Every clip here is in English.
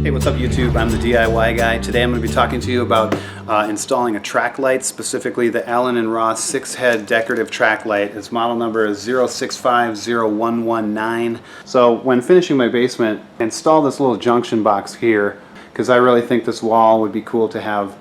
Hey, what's up YouTube? I'm the DIY guy. Today I'm going to be talking to you about installing a track light, specifically the Allen & Roth 6-head decorative track light. Its model number is 06501119. So when finishing my basement, I installed this little junction box here because I really think this wall would be cool to have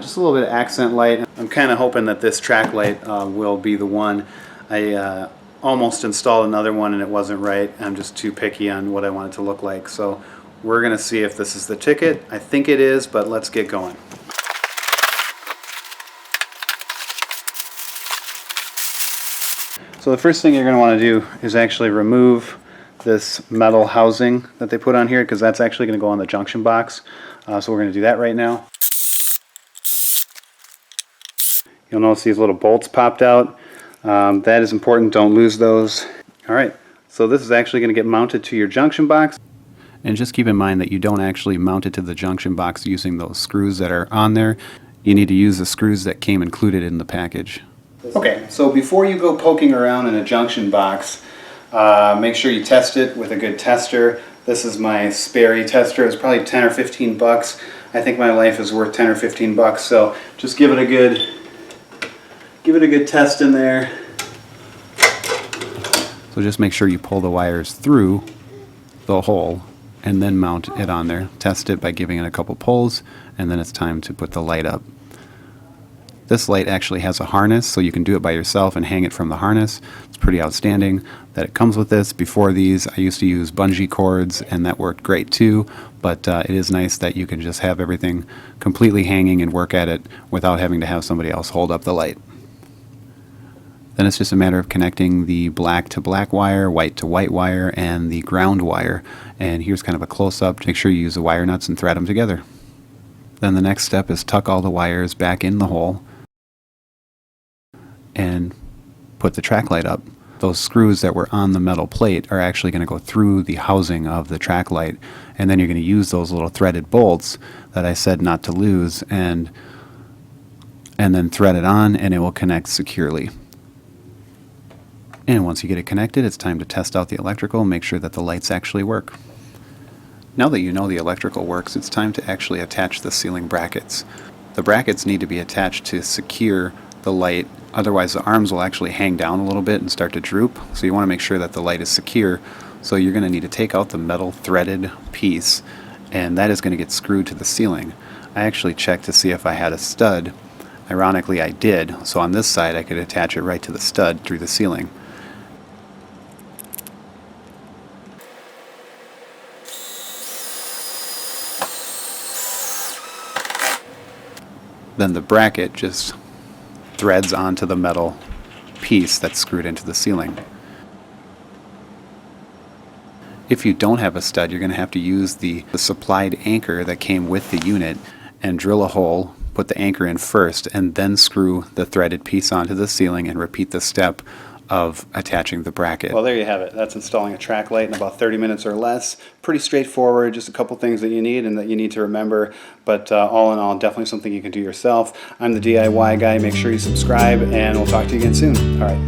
just a little bit of accent light. I'm kind of hoping that this track light will be the one. I almost installed another one and it wasn't right. I'm just too picky on what I want it to look like. So we're going to see if this is the ticket. I think it is, but let's get going. So the first thing you're going to want to do is actually remove this metal housing that they put on here, because that's actually going to go on the junction box. So we're going to do that right now. You'll notice these little bolts popped out. That is important. Don't lose those. Alright, so this is actually going to get mounted to your junction box. And just keep in mind that you don't actually mount it to the junction box using those screws that are on there. You need to use the screws that came included in the package. Okay, so before you go poking around in a junction box, make sure you test it with a good tester. This is my Sperry tester. It's probably 10 or 15 bucks. I think my life is worth 10 or 15 bucks, so just give it a good test in there. So just make sure you pull the wires through the hole and then mount it on there. Test it by giving it a couple pulls, and then it's time to put the light up. This light actually has a harness, so you can do it by yourself and hang it from the harness. It's pretty outstanding that it comes with this. Before these, I used to use bungee cords, and that worked great too, but it is nice that you can just have everything completely hanging and work at it without having to have somebody else hold up the light. Then it's just a matter of connecting the black to black wire, white to white wire, and the ground wire. And here's kind of a close-up. Make sure you use the wire nuts and thread them together. Then the next step is tuck all the wires back in the hole and put the track light up. Those screws that were on the metal plate are actually going to go through the housing of the track light, and then you're going to use those little threaded bolts that I said not to lose, and then thread it on, and it will connect securely. And once you get it connected, it's time to test out the electrical and make sure that the lights actually work. Now that you know the electrical works, it's time to actually attach the ceiling brackets. The brackets need to be attached to secure the light, otherwise the arms will actually hang down a little bit and start to droop. So you want to make sure that the light is secure. So you're going to need to take out the metal threaded piece, and that is going to get screwed to the ceiling. I actually checked to see if I had a stud. Ironically, I did. So on this side, I could attach it right to the stud through the ceiling. Then the bracket just threads onto the metal piece that's screwed into the ceiling. If you don't have a stud, you're going to have to use the supplied anchor that came with the unit and drill a hole, put the anchor in first, and then screw the threaded piece onto the ceiling and repeat the step of attaching the bracket. Well, there you have it. That's installing a track light in about 30 minutes or less. Pretty straightforward, just a couple things that you need and that you need to remember, but all in all, definitely something you can do yourself. I'm the DIY guy. Make sure you subscribe, and we'll talk to you again soon. All right.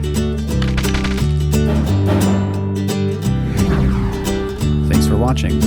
Thanks for watching.